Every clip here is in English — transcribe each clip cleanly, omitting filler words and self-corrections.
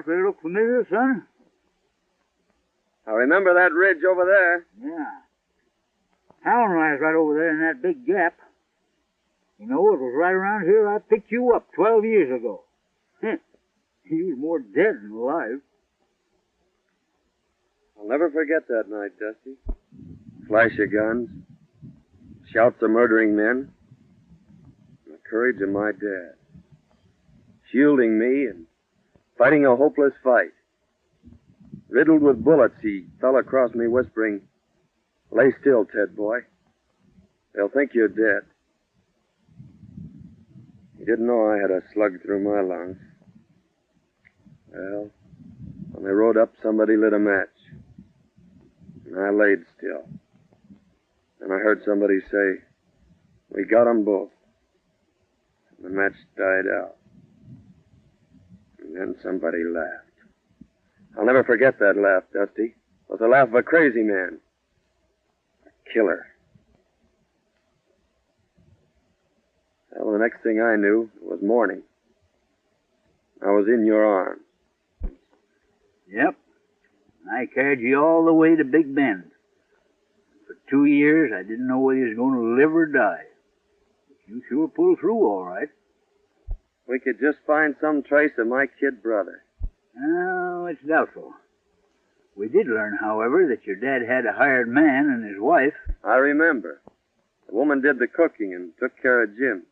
Does it look familiar, son? I remember that ridge over there. Yeah. Town lies right over there in that big gap. You know, it was right around here I picked you up 12 years ago. You was more dead than alive. I'll never forget that night, Dusty. Flash of guns, shouts of murdering men, and the courage of my dad. Shielding me and fighting a hopeless fight. Riddled with bullets, he fell across me whispering, "Lay still, Ted boy. They'll think you're dead." He didn't know I had a slug through my lungs. Well, when they rode up, somebody lit a match. And I laid still. And I heard somebody say, "We got 'em both." And the match died out. And then somebody laughed. I'll never forget that laugh, Dusty. It was the laugh of a crazy man. A killer. Well, the next thing I knew, it was morning. I was in your arms. Yep. I carried you all the way to Big Bend. For 2 years, I didn't know whether you was going to live or die. But you sure pulled through all right. We could just find some trace of my kid brother. Oh, it's doubtful. We did learn, however, that your dad had a hired man and his wife. I remember. The woman did the cooking and took care of Jim.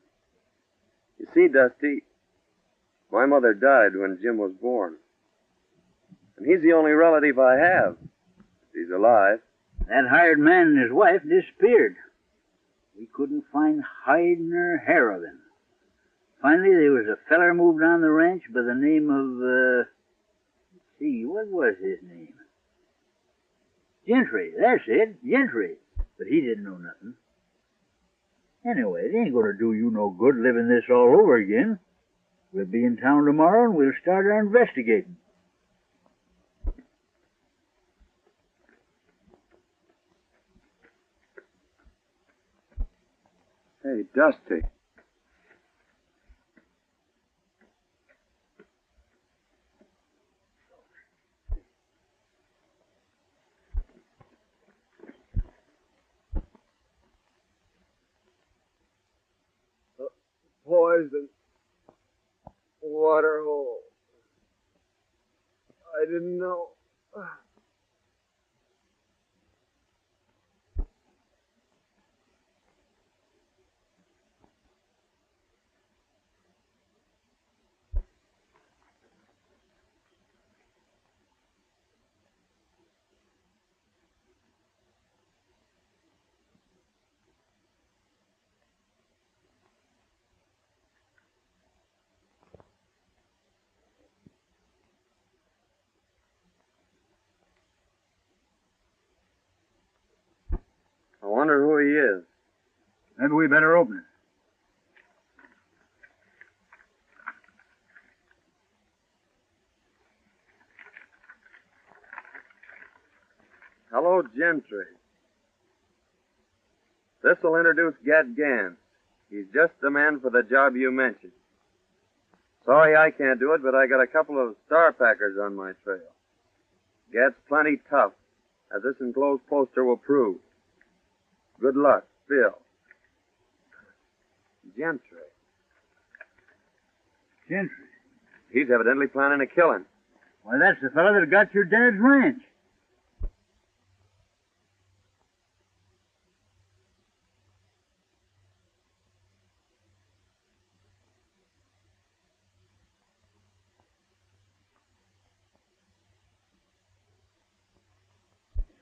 You see, Dusty, my mother died when Jim was born. And he's the only relative I have, if he's alive. That hired man and his wife disappeared. We couldn't find hide nor hair of him. Finally, there was a feller moved on the ranch by the name of, let's see, what was his name? Gentry, that's it, Gentry. But he didn't know nothing. Anyway, it ain't going to do you no good living this all over again. We'll be in town tomorrow and we'll start our investigating. Hey, Dusty. Poison. Water hole. I didn't know. I wonder who he is. Maybe we better open it. Hello, Gentry. This'll introduce Gat Ganns. He's just the man for the job you mentioned. Sorry I can't do it, but I got a couple of star packers on my trail. Gat's plenty tough, as this enclosed poster will prove. Good luck, Bill. Gentry. Gentry? He's evidently planning a killing. Why, that's the fellow that got your dad's ranch.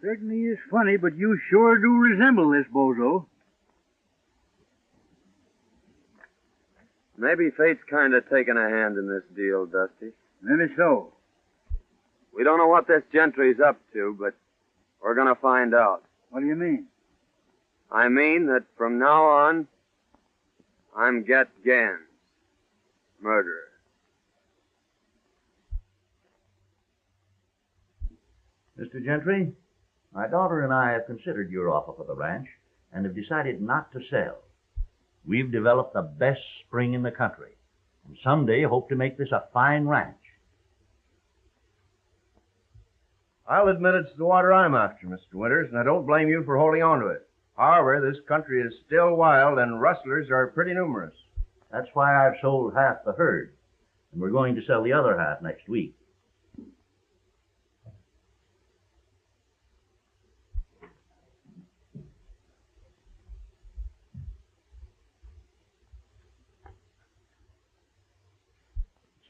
Certainly is funny, but you sure do resemble this bozo. Maybe fate's kind of taking a hand in this deal, Dusty. Maybe so. We don't know what this Gentry's up to, but we're going to find out. What do you mean? I mean that from now on, I'm Gat Ganns, murderer. Mr. Gentry, my daughter and I have considered your offer for the ranch and have decided not to sell. We've developed the best spring in the country, and someday hope to make this a fine ranch. I'll admit it's the water I'm after, Mr. Winters, and I don't blame you for holding on to it. However, this country is still wild, and rustlers are pretty numerous. That's why I've sold half the herd, and we're going to sell the other half next week.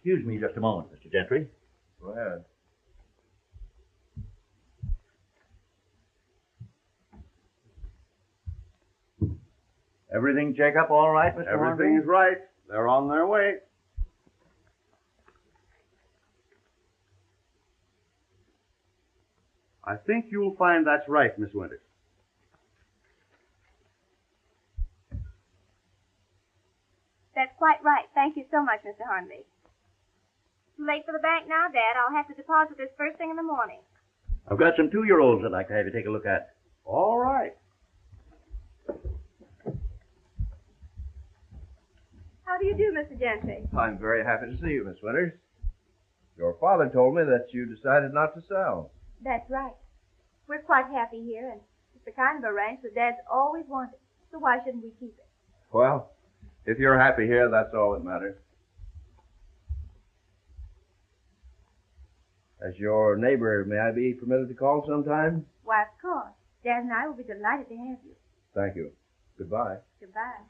Excuse me just a moment, Mr. Gentry. Go ahead. Everything check up all right, Mr. Everything's right. They're on their way. I think you'll find that's right, Miss Winters. That's quite right. Thank you so much, Mr. Hornby. Too late for the bank now, Dad. I'll have to deposit this first thing in the morning. I've got some 2-year-olds I'd like to have you take a look at. All right. How do you do, Mr. Gentry? I'm very happy to see you, Miss Winters. Your father told me that you decided not to sell. That's right. We're quite happy here, and it's the kind of a ranch that Dad's always wanted. So why shouldn't we keep it? Well, if you're happy here, that's all that matters. As your neighbor, may I be permitted to call sometime? Why, of course. Dad and I will be delighted to have you. Thank you. Goodbye. Goodbye.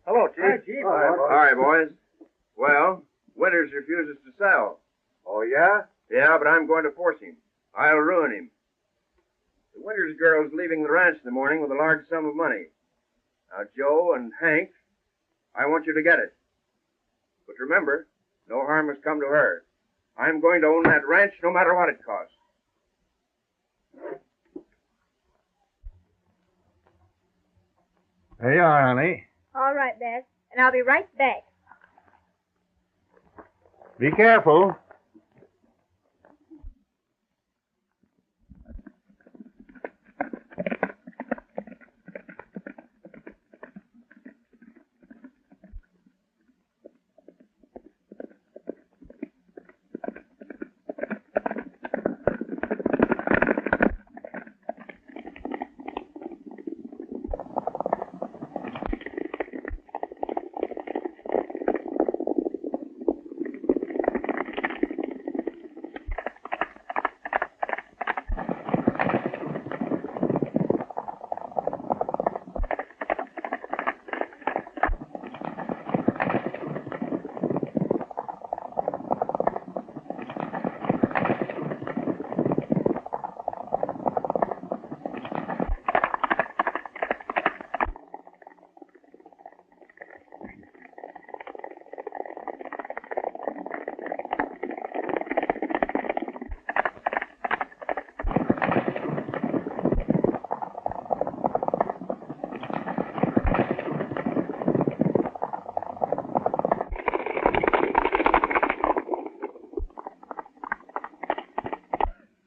Hello, Chief. Hi, Chief. Hi, boys. Well, Winters refuses to sell. Oh, yeah? Yeah, but I'm going to force him. I'll ruin him. The Winters girl's leaving the ranch in the morning with a large sum of money. Now, Joe and Hank, I want you to get it. But remember, no harm has come to her. I'm going to own that ranch no matter what it costs. There you are, honey. All right, Dad. And I'll be right back. Be careful.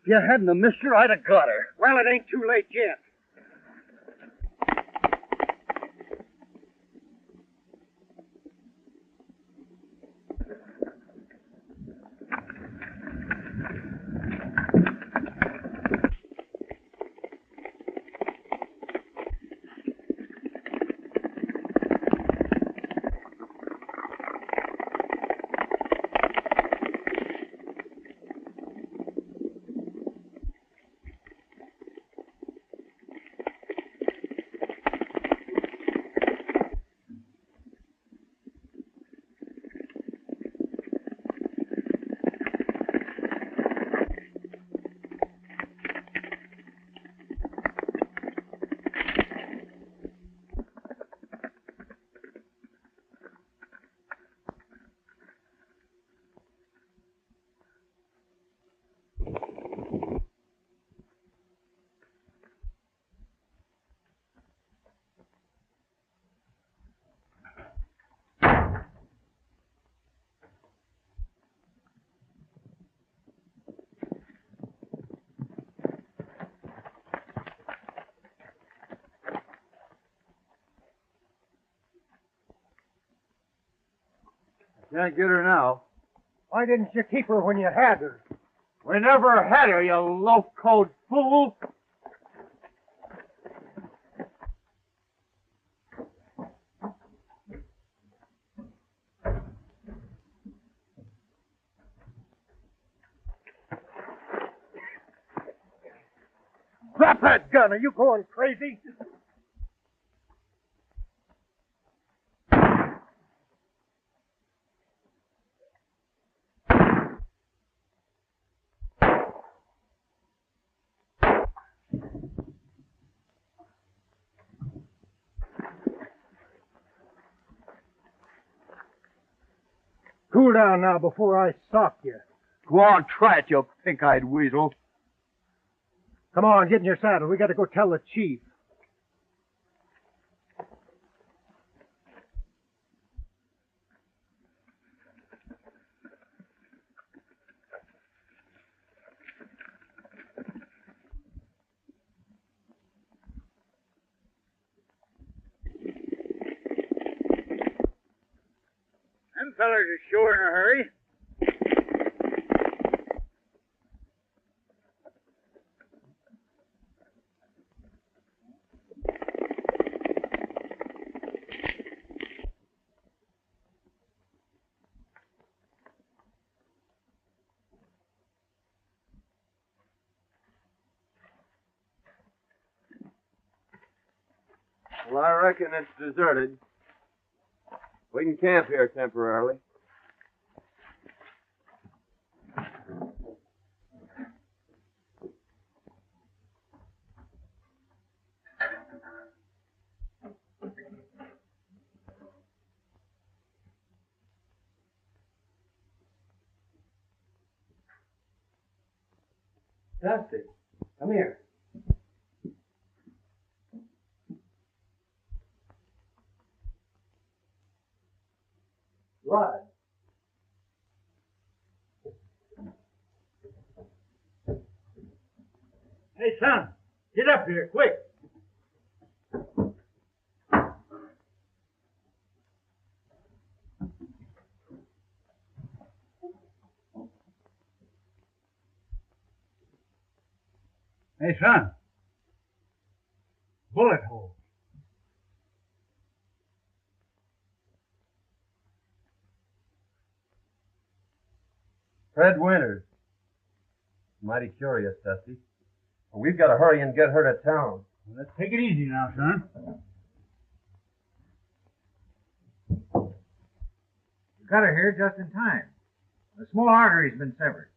If you hadn't have missed her, I'd have got her. Well, it ain't too late yet. Can't get her now. Why didn't you keep her when you had her? We never had her, you low-code fool. Drop that gun. Are you going crazy? Cool down now before I sock you. Go on, try it, you pink-eyed weasel. Come on, get in your saddle. We got to go tell the chief. Them fellers are sure in a hurry. Well, I reckon it's deserted. We can camp here temporarily. Dusty, come here. Blood. Hey, son, get up here, quick. Hey, son. Bullet hole. Fred Winters. Mighty curious, Dusty. Well, we've got to hurry and get her to town. Well, let's take it easy now, son. You got her here just in time. A small artery's been severed.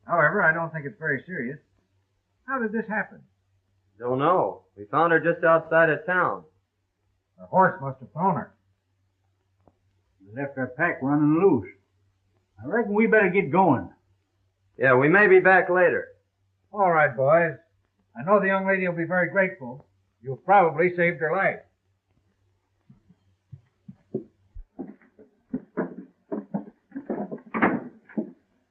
However, I don't think it's very serious. How did this happen? Don't know. We found her just outside of town. The horse must have thrown her. We left our pack running loose. I reckon we better get going. Yeah, we may be back later. All right, boys. I know the young lady will be very grateful. You've probably saved her life.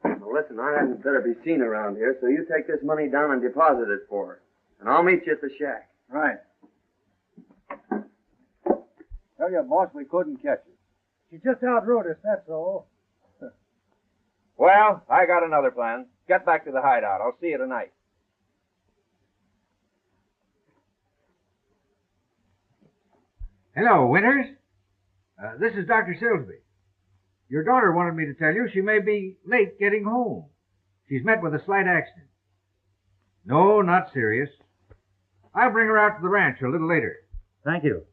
Well, let's and I hadn't better be seen around here, so you take this money down and deposit it for her. And I'll meet you at the shack. Right. Tell you, boss, we couldn't catch her. She just outrode us, that's all. Well, I got another plan. Get back to the hideout. I'll see you tonight. Hello, Winters. This is Dr. Silsby. Your daughter wanted me to tell you she may be late getting home. She's met with a slight accident. No, not serious. I'll bring her out to the ranch a little later. Thank you.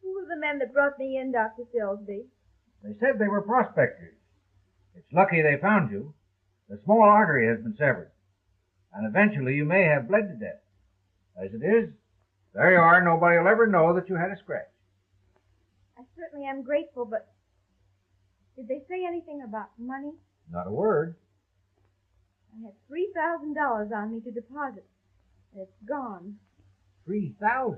Who were the men that brought me in, Dr. Silsby? They said they were prospectors. It's lucky they found you. The small artery has been severed, and eventually you may have bled to death. As it is, there you are. Nobody will ever know that you had a scratch. I certainly am grateful, but did they say anything about money? Not a word. I had $3,000 on me to deposit. It's gone. 3,000.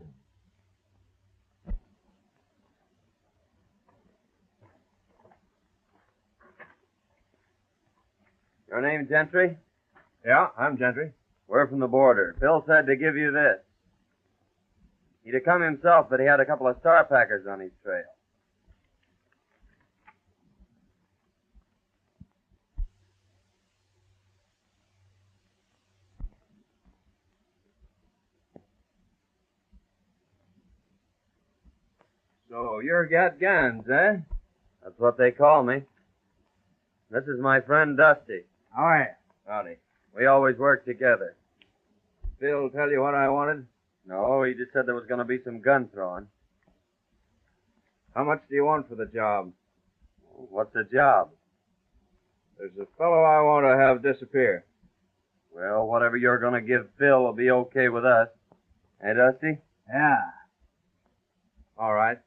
Your name Gentry? Yeah, I'm Gentry. We're from the border. Bill said to give you this. He'd have come himself, but he had a couple of star packers on his trail. So you're Gat Ganns, eh? That's what they call me. This is my friend Dusty. How are you? Howdy. We always work together. Bill tell you what I wanted? No, he just said there was going to be some gun throwing. How much do you want for the job? What's the job? There's a fellow I want to have disappear. Well, whatever you're going to give Phil will be okay with us. Hey, Dusty? Yeah. All right.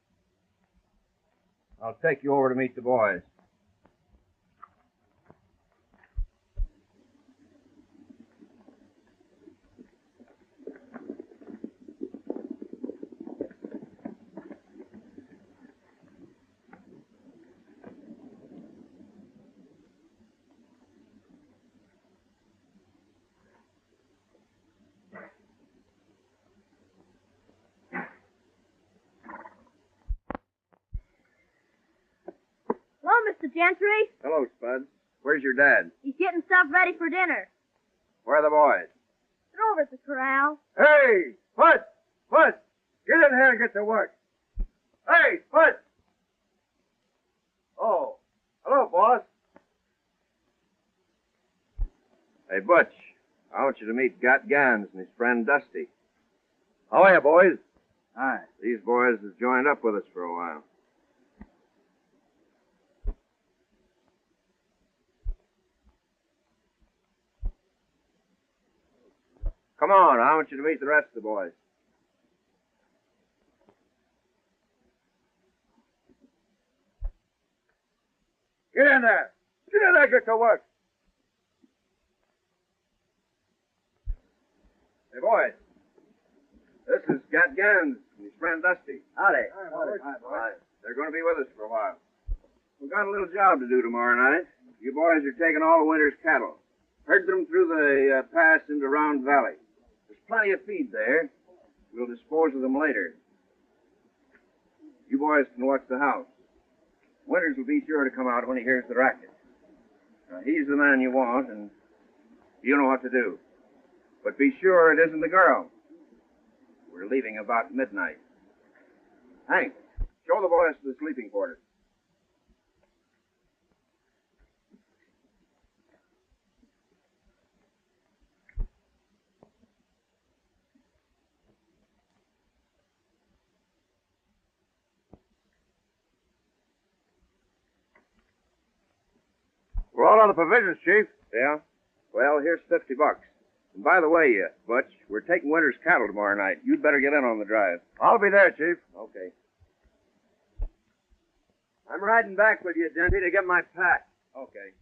I'll take you over to meet the boys. Hello, Mr. Gentry. Hello, Spuds. Where's your dad? He's getting stuff ready for dinner. Where are the boys? They're over at the corral. Hey, Spud! Spud! Get in here and get to work. Hey, Spud! Oh, hello, boss. Hey, Butch, I want you to meet Gat Ganns and his friend Dusty. How are you, boys? Hi. These boys have joined up with us for a while. Come on, I want you to meet the rest of the boys. Get in there! Get in there, get to work! Hey, boys. This is Gat Ganns and his friend Dusty. Howdy. Hi. They're going to be with us for a while. We've got a little job to do tomorrow night. You boys are taking all of winter's cattle. Herd them through the pass into Round Valley. There's plenty of feed there. We'll dispose of them later. You boys can watch the house. Winters will be sure to come out when he hears the racket. He's the man you want, and you know what to do. But be sure it isn't the girl. We're leaving about midnight. Hank, show the boys to the sleeping quarters. We're all out of provisions, Chief. Yeah? Well, here's $50. And by the way, Butch, we're taking Winter's cattle tomorrow night. You'd better get in on the drive. I'll be there, Chief. Okay. I'm riding back with you, Genty, to get my pack. Okay.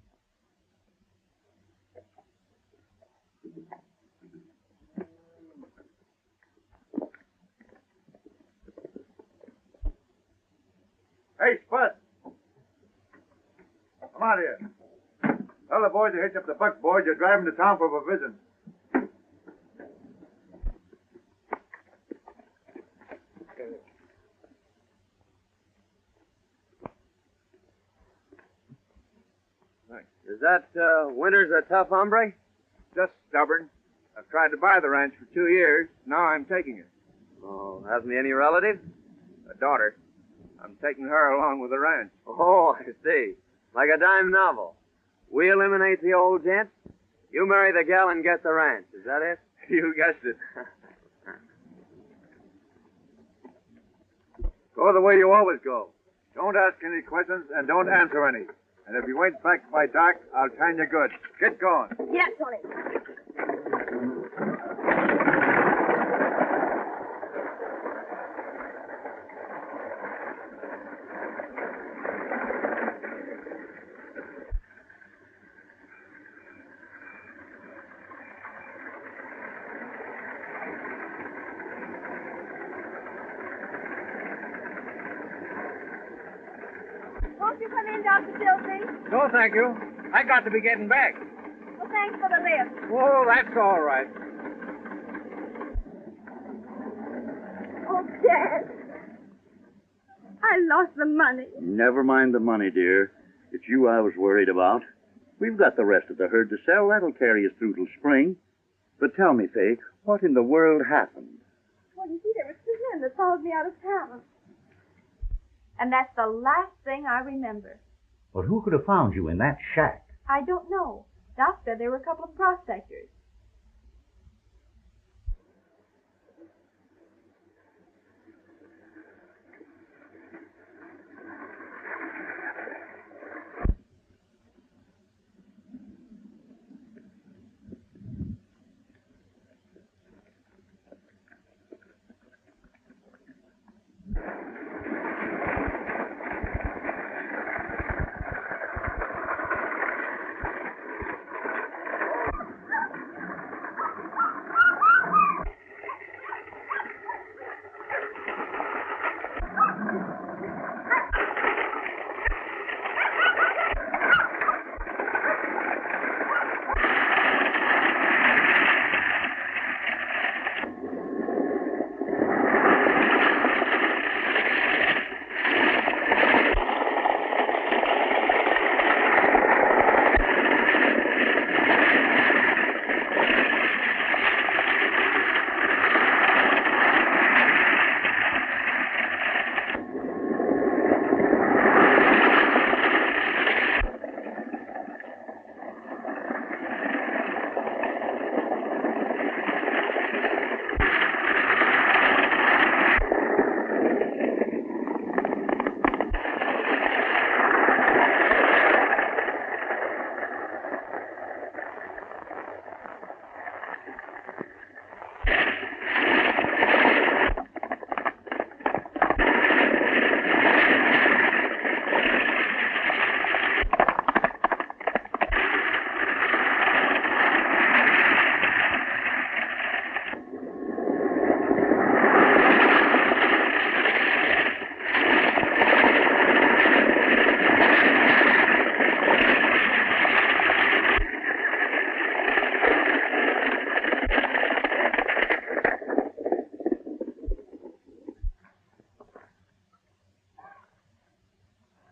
Hey, Spud. Come out here. Tell the boys to hitch up the buckboard. You're driving to town for a visit. Is that, Winters a tough hombre? Just stubborn. I've tried to buy the ranch for 2 years. Now I'm taking it. Oh, hasn't he any relatives? A daughter. I'm taking her along with the ranch. Oh, I see. Like a dime novel. We eliminate the old gent. You marry the gal and get the ranch. Is that it? You guessed it. Go the way you always go. Don't ask any questions and don't answer any. And if you ain't back by dark, I'll time you good. Get going. Yes, Tony. Won't you come in, Dr. Silsby? No, thank you. I got to be getting back. Well, thanks for the lift. Oh, that's all right. Oh, Dad. I lost the money. Never mind the money, dear. It's you I was worried about. We've got the rest of the herd to sell. That'll carry us through till spring. But tell me, Faye, what in the world happened? Well, you see, there were 2 men that followed me out of town. And that's the last thing I remember. But who could have found you in that shack? I don't know. Doc said there were a couple of prospectors.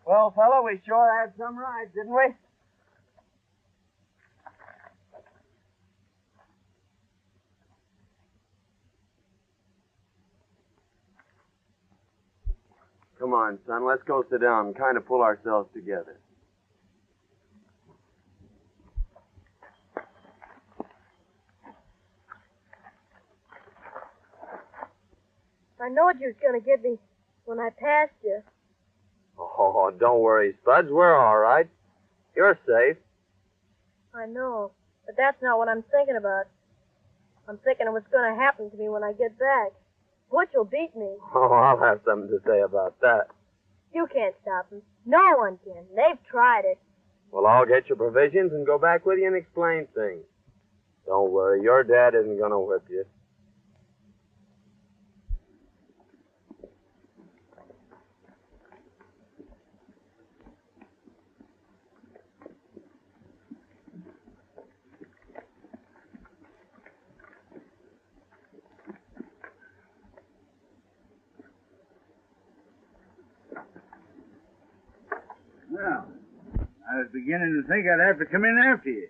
Well, fella, we sure had some rides, didn't we? Come on, son, let's go sit down and kind of pull ourselves together. I knowed you was going to get me when I passed you. Oh, don't worry, Spuds. We're all right. You're safe. I know, but that's not what I'm thinking about. I'm thinking of what's going to happen to me when I get back. Butch will beat me. Oh, I'll have something to say about that. You can't stop him. No one can. They've tried it. Well, I'll get your provisions and go back with you and explain things. Don't worry, your dad isn't going to whip you. I was beginning to think I'd have to come in after you.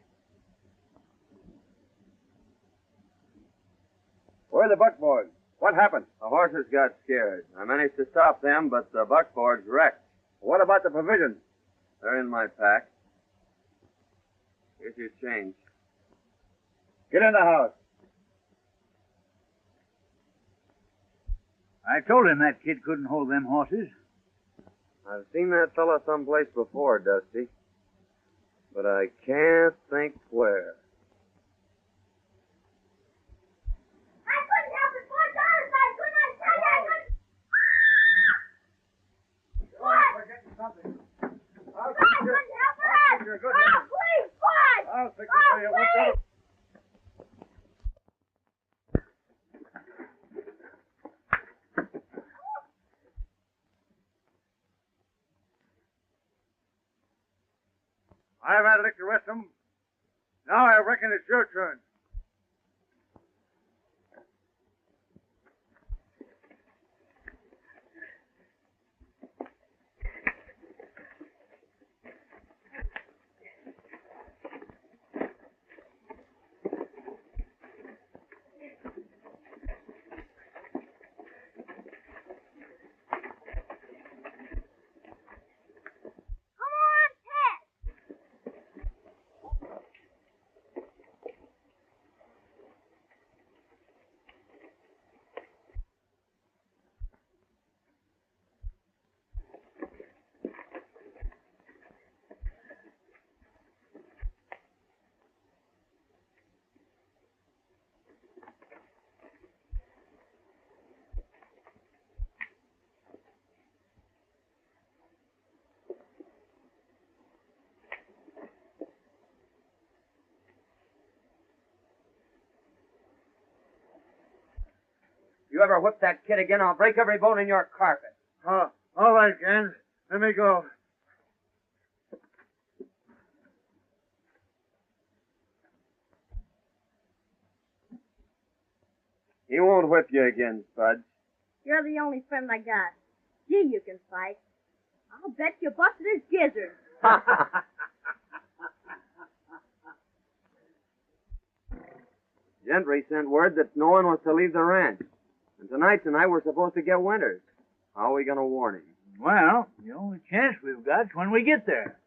Where are the buckboards? What happened? The horses got scared. I managed to stop them, but the buckboard's wrecked. What about the provisions? They're in my pack. Here's your change. Get in the house. I told him that kid couldn't hold them horses. I've seen that fella someplace before, Dusty. But I can't think where. I couldn't help it. $4. I couldn't. I tell you, I couldn't. What? We're getting something. I couldn't help it. You're good. Oh, please, what? I'll fix it for you. What's Please. up? I've had a lick to rest 'em. Now I reckon it's your turn. Come on, Ted. You ever whip that kid again, I'll break every bone in your carpet. Oh, all right, Gans. Let me go. He won't whip you again, Spudge. You're the only friend I got. Gee, you can fight. I'll bet you busted his gizzard. Gentry sent word that no one was to leave the ranch. And tonight we're supposed to get Winters. How are we going to warn him? Well, the only chance we've got's when we get there.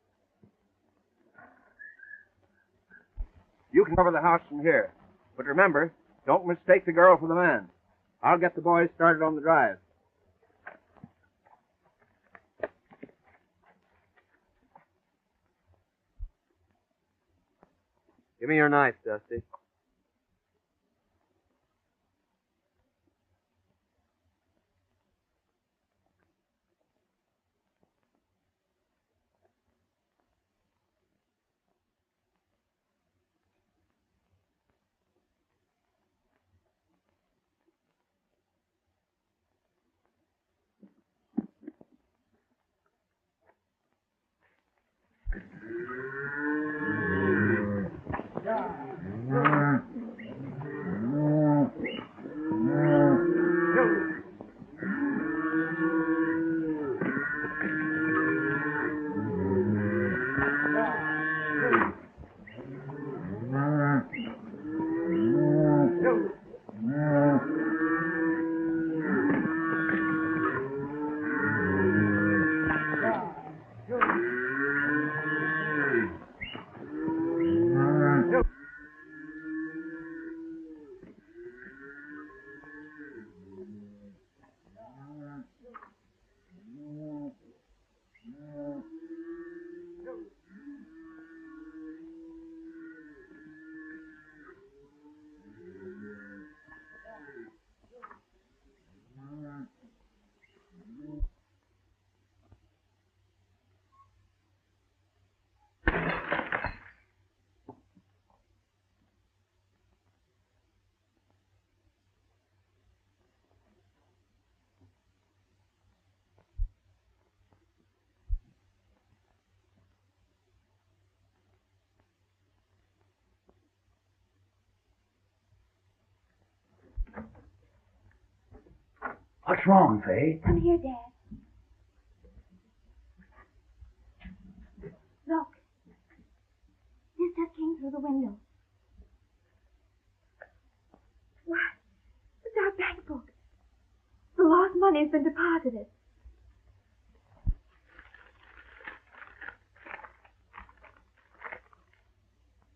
You can cover the house from here. But remember, don't mistake the girl for the man. I'll get the boys started on the drive. Give me your knife, Dusty. What's wrong, Fay? Come here, Dad. Look, the window. What? It's our bank book. The lost money has been deposited.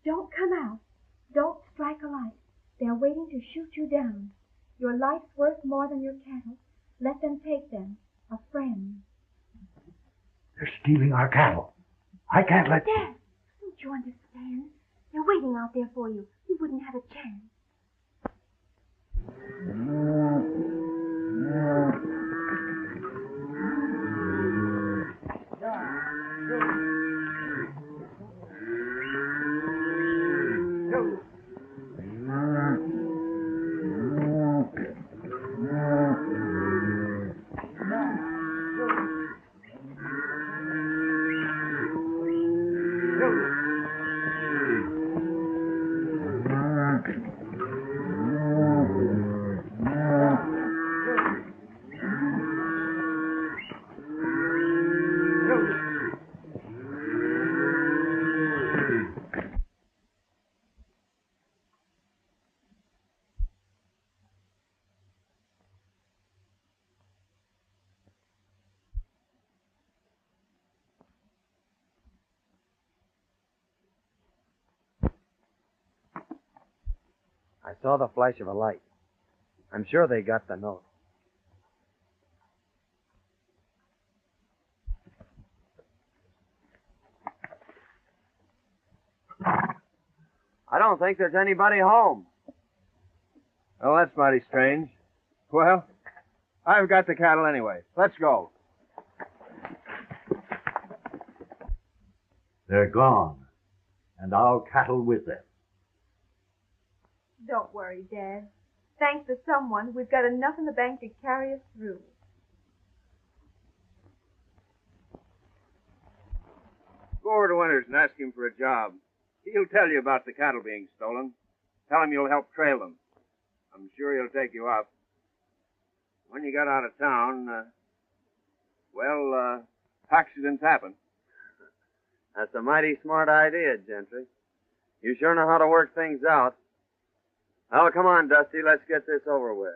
Don't come out. Don't strike a light. They're waiting to shoot you down. Your life's worth more than your cattle. Let them take them. A friend. They're stealing our cattle. I can't let... Dad, don't you understand? They're waiting out there for you. You wouldn't have a chance. I saw the flash of a light. I'm sure they got the note. I don't think there's anybody home. Oh, that's mighty strange. Well, I've got the cattle anyway. Let's go. They're gone, and our cattle with them. Don't worry, Dad. Thanks to someone, we've got enough in the bank to carry us through. Go over to Winters and ask him for a job. He'll tell you about the cattle being stolen. Tell him you'll help trail them. I'm sure he'll take you up. When you got out of town, accidents happen. That's a mighty smart idea, Gentry. You sure know how to work things out. Well, come on, Dusty. Let's get this over with.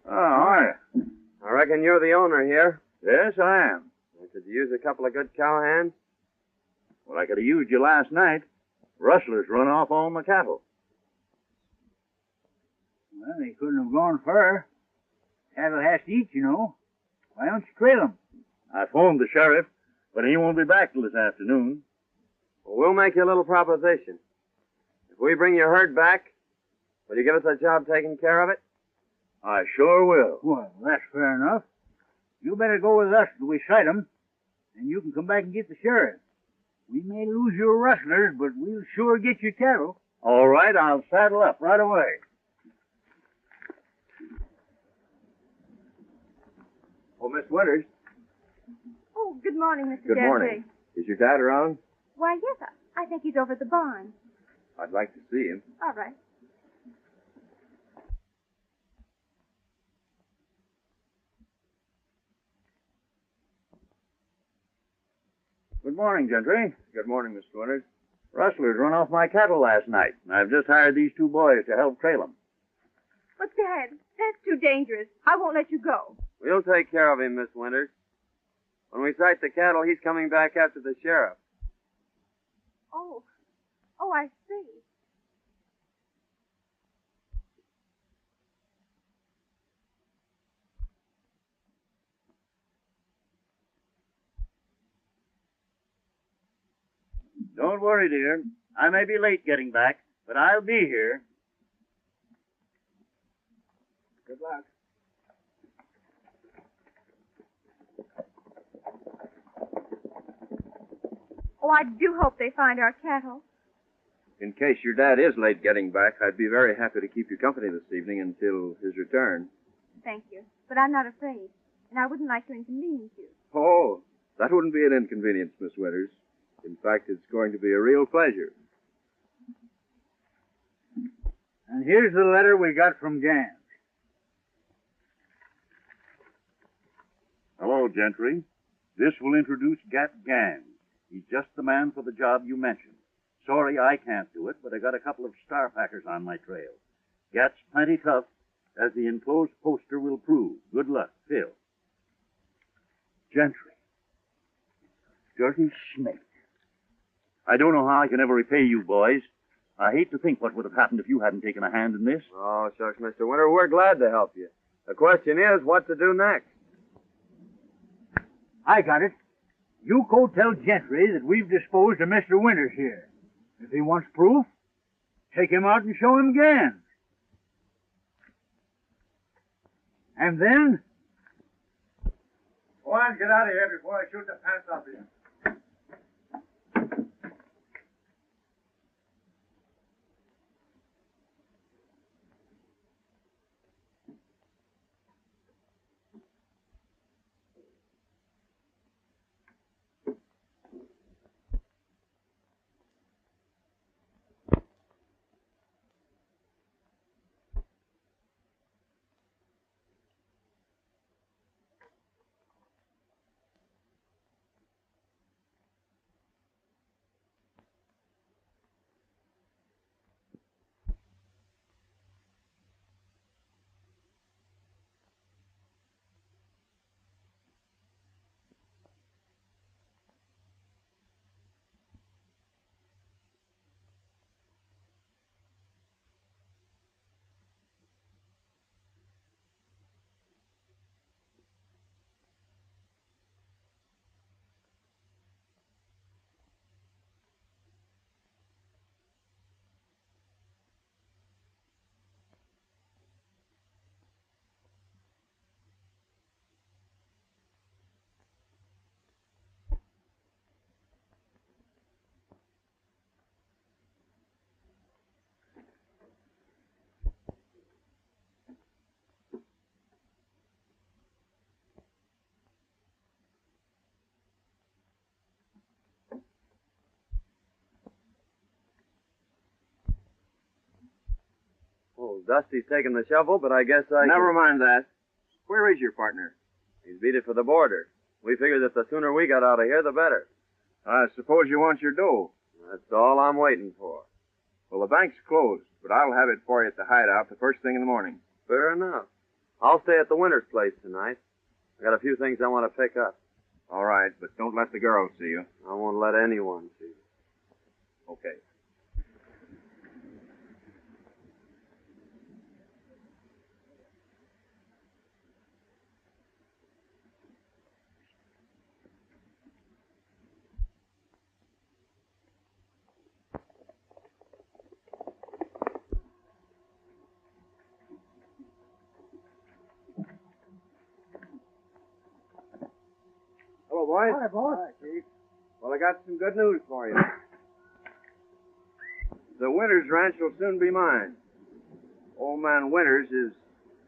Oh, hi. I reckon you're the owner here. Yes, I am. Could you use a couple of good cowhands? Well, I could have used you last night. Rustlers run off all my cattle. Well, they couldn't have gone far. Cattle has to eat, you know. Why don't you trail them? I phoned the sheriff, but he won't be back till this afternoon. Well, we'll make you a little proposition. If we bring your herd back, will you give us a job taking care of it? I sure will. Well, that's fair enough. You better go with us till we sight 'em, and you can come back and get the sheriff. We may lose your rustlers, but we'll sure get your cattle. All right, I'll saddle up right away. Oh, Miss Winters. Oh, good morning, Mr. Good Gentry. morning. Is your dad around? Why, yes, I think he's over at the barn. I'd like to see him. All right. Good morning, Gentry. Good morning, Mr. Winters. Rustlers run off my cattle last night, and I've just hired these two boys to help trail 'em. But, Dad, that's too dangerous. I won't let you go. We'll take care of him, Miss Winters. When we sight the cattle, he's coming back after the sheriff. Oh, I see. Don't worry, dear. I may be late getting back, but I'll be here. Good luck. Oh, I do hope they find our cattle. In case your dad is late getting back, I'd be very happy to keep you company this evening until his return. Thank you. But I'm not afraid. And I wouldn't like to inconvenience you. Oh, that wouldn't be an inconvenience, Miss Winters. In fact, it's going to be a real pleasure. And here's the letter we got from Ganns. Hello, Gentry. This will introduce Gat Ganns. He's just the man for the job you mentioned. Sorry I can't do it, but I got a couple of star packers on my trail. Gat's plenty tough, as the enclosed poster will prove. Good luck, Phil. Gentry. Dirty snake. I don't know how I can ever repay you, boys. I hate to think what would have happened if you hadn't taken a hand in this. Oh, shucks, Mr. Winter, we're glad to help you. The question is, what to do next? I got it. You go tell Gentry that we've disposed of Mr. Winters here. If he wants proof, take him out and show him Ganns. And then... Go on, get out of here before I shoot the pants off you. Oh, Dusty's taking the shovel, but I guess Never mind that. Where is your partner? He's beat it for the border. We figured that the sooner we got out of here, the better. I suppose you want your dough. That's all I'm waiting for. Well, the bank's closed, but I'll have it for you at the hideout the first thing in the morning. Fair enough. I'll stay at the Winters place tonight. I got a few things I want to pick up. All right, but don't let the girls see you. I won't let anyone see you. Okay. Hello, boys. Hi, boss. Hi, Chief. Well, I got some good news for you. The Winters ranch will soon be mine. Old man Winters is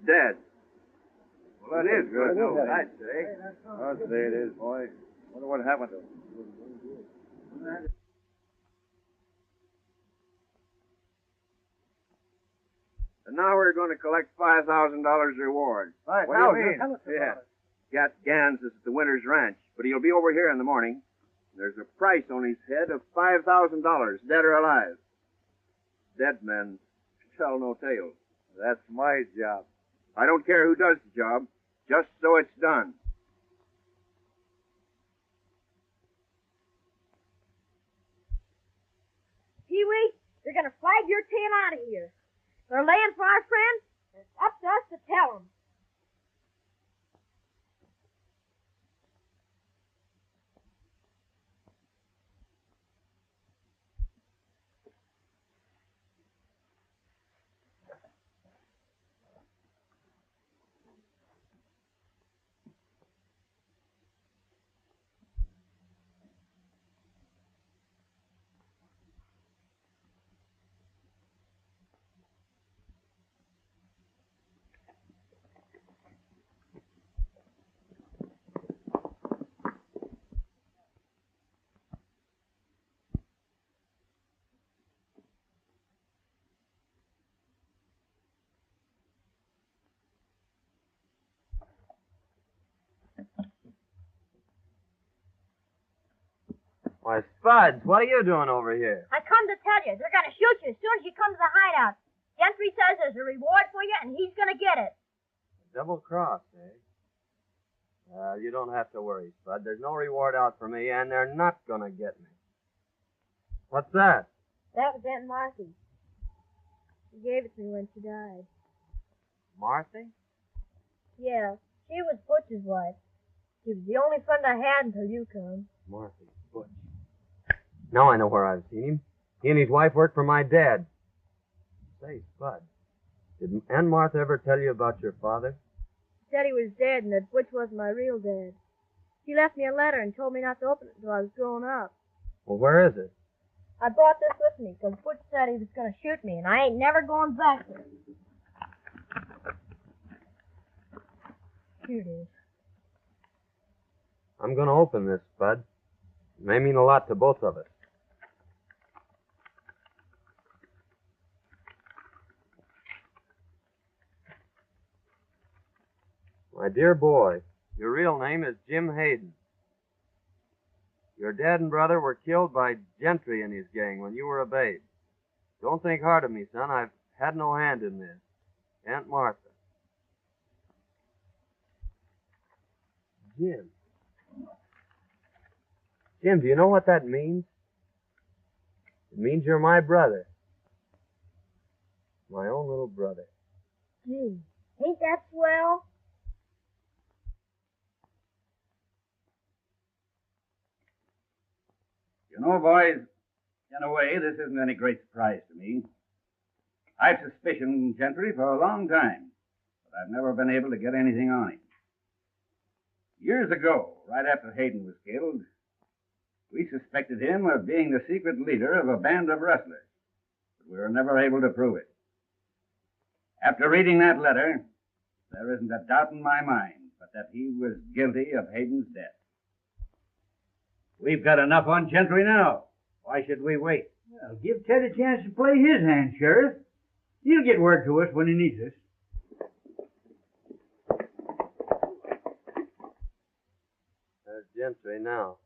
dead. Well, that is good news, I'd I'd say. I'd say it is, boy. Wonder what happened to him. And now we're going to collect $5,000 reward. What do you mean? Tell us Yeah. about it. Gat Ganns is at the Winters Ranch, but he'll be over here in the morning. There's a price on his head of $5,000, dead or alive. Dead men tell no tales. That's my job. I don't care who does the job, just so it's done. Pee-wee, you're going to flag your tail out of here. They're laying for our friend, and it's up to us to tell them. Why, Spuds, what are you doing over here? I come to tell you, they're going to shoot you as soon as you come to the hideout. Gentry says there's a reward for you, and he's going to get it. Double cross, eh? You don't have to worry, Spud. There's no reward out for me, and they're not going to get me. What's that? That was Aunt Marthy. She gave it to me when she died. Marthy? Yeah, she was Butch's wife. She was the only friend I had until you come. Marthy, Butch. Now I know where I've seen him. He and his wife worked for my dad. Say, Spud, did Aunt Martha ever tell you about your father? She said he was dead and that Butch wasn't my real dad. She left me a letter and told me not to open it until I was grown up. Well, where is it? I brought this with me because Butch said he was going to shoot me, and I ain't never going back there. Here it is. I'm going to open this, Spud. It may mean a lot to both of us. My dear boy, your real name is Jim Hayden. Your dad and brother were killed by Gentry and his gang when you were a babe. Don't think hard of me, son. I've had no hand in this. Aunt Martha. Jim. Jim, do you know what that means? It means you're my brother. My own little brother. Gee, ain't that swell? You know, boys, in a way, this isn't any great surprise to me. I've suspicioned Gentry for a long time, but I've never been able to get anything on him. Years ago, right after Hayden was killed, we suspected him of being the secret leader of a band of rustlers, but we were never able to prove it. After reading that letter, there isn't a doubt in my mind but that he was guilty of Hayden's death. We've got enough on Gentry now. Why should we wait? Well, give Ted a chance to play his hand, Sheriff. He'll get word to us when he needs us. There's Gentry now.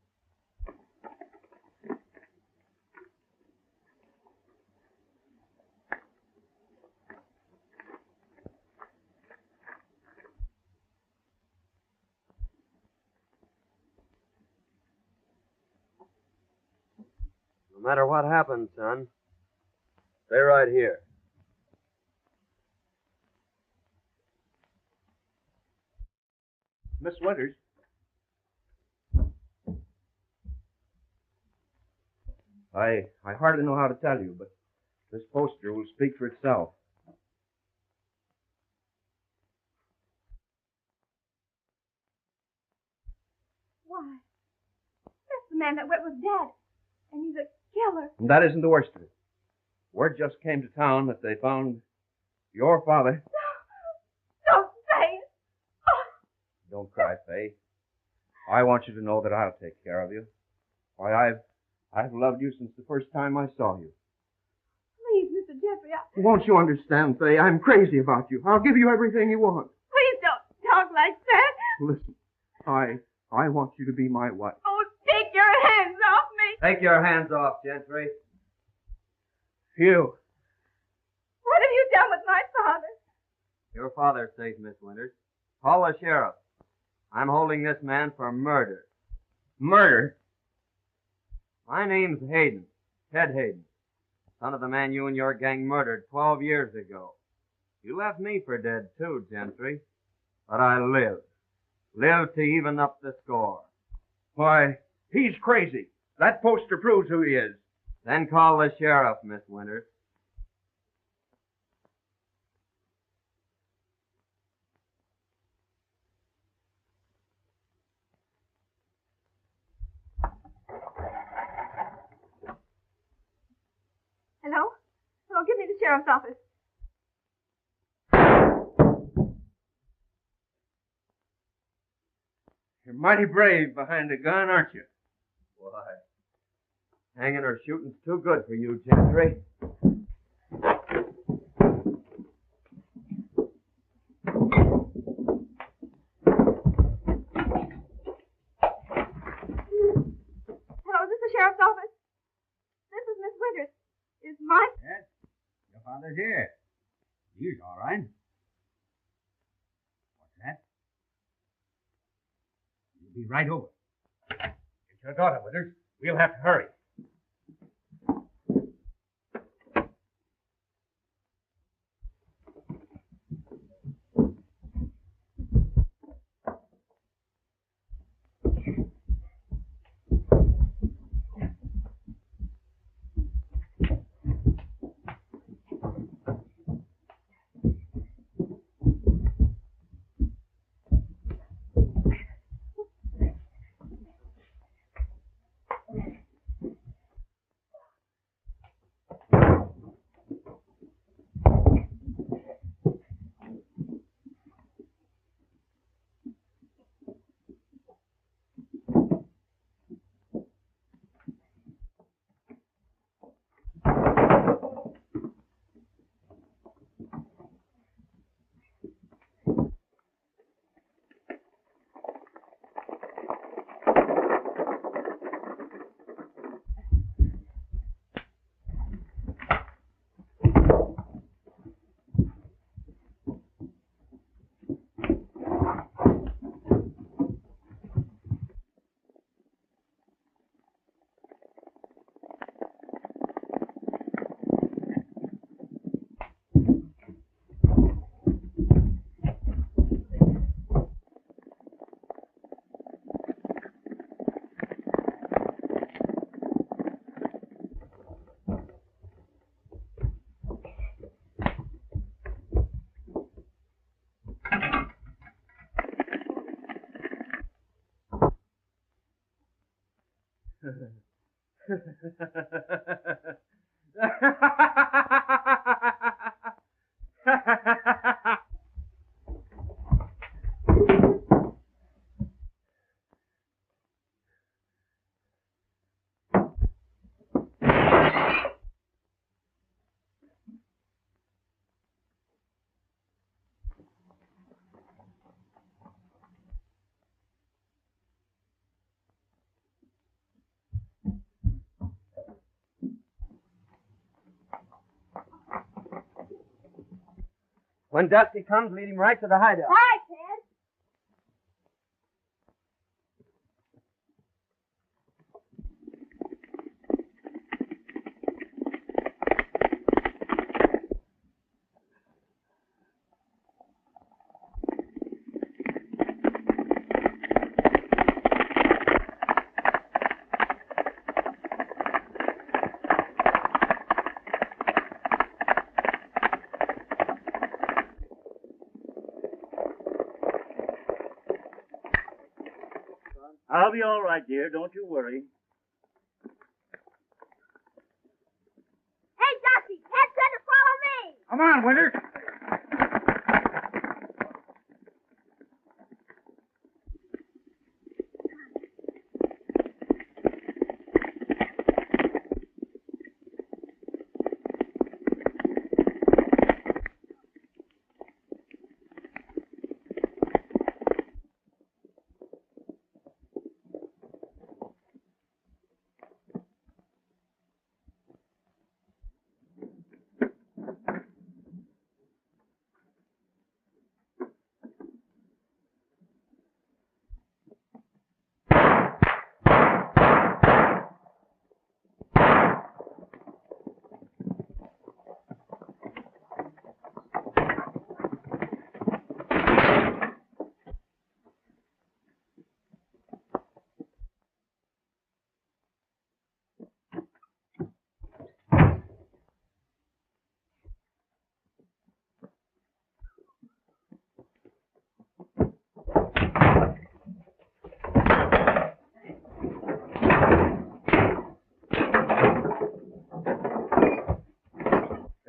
No matter what happens, son, stay right here. Miss Winters. I hardly know how to tell you, but this poster will speak for itself. Why? That's the man that went with Dad. And he's a killer. And that isn't the worst of it. Word just came to town that they found your father. Don't say it. Don't cry, Faye. I want you to know that I'll take care of you. Why, I've loved you since the first time I saw you. Please, Mr. Jeffrey, Won't you understand, Faye? I'm crazy about you. I'll give you everything you want. please don't talk like that. Listen, I want you to be my wife. Oh, take your hands off me. Take your hands off, Gentry. You. What have you done with my father? Your father's safe, Miss Winters. Call the sheriff. I'm holding this man for murder. Murder? My name's Hayden, Ted Hayden, son of the man you and your gang murdered 12 years ago. You left me for dead, too, Gentry. But I lived. Lived to even up the score. Why, he's crazy. That poster proves who he is. Then call the sheriff, Miss Winters. Hello? Hello, give me the sheriff's office. You're mighty brave behind a gun, aren't you? Why, hanging or shooting's too good for you, Gentry. Hello, is this the sheriff's Yeah. He's all right. What's that? You'll be right over. Get your daughter, Withers. We'll have to hurry. When Dusty comes, lead him right to the hideout. All right, Ted. I'll be all right, dear. Don't you worry. Hey, Dusty, Ted said to follow me. Come on, Withers.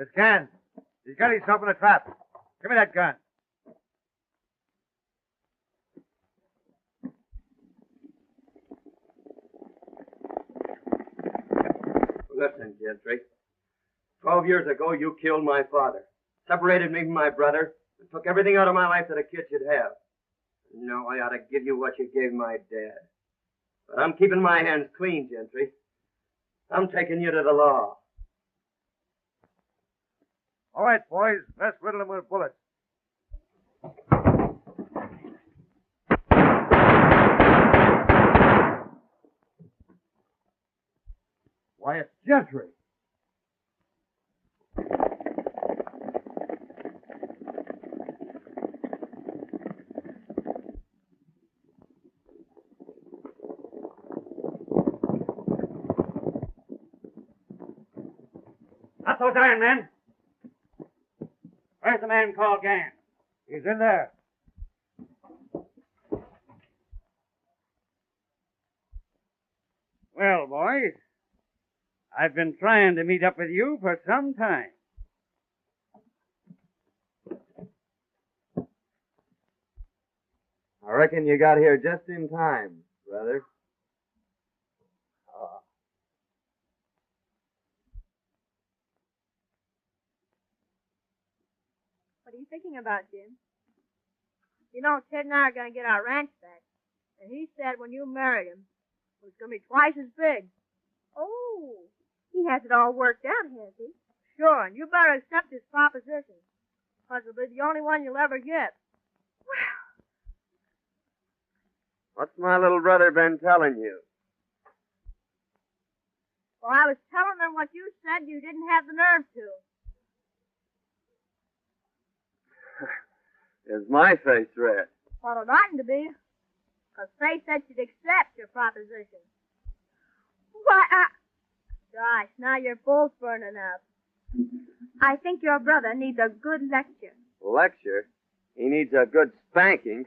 Miss Ganns, he's got himself in a trap. Give me that gun. Listen, Gentry. 12 years ago, you killed my father, separated me from my brother, and took everything out of my life that a kid should have. Now I ought to give you what you gave my dad. But I'm keeping my hands clean, Gentry. I'm taking you to the law. All right, boys, let's riddle them with bullets. Why, it's Gentry. Not those iron men. Where's the man called Ganns? He's in there. Well, boys, I've been trying to meet up with you for some time. I reckon you got here just in time, brother. What are you thinking about, Jim? You know, Ted and I are going to get our ranch back. And he said when you married him, it was going to be twice as big. Oh, he has it all worked out, has he? Sure, and you better accept his proposition. Because it'll be the only one you'll ever get. What's my little brother been telling you? Well, I was telling him what you said you didn't have the nerve to. Is my face red? Well, it oughtn't to be. Because Faye said she'd accept your proposition. Why, Gosh, now you're both burning up. I think your brother needs a good lecture. Lecture? He needs a good spanking.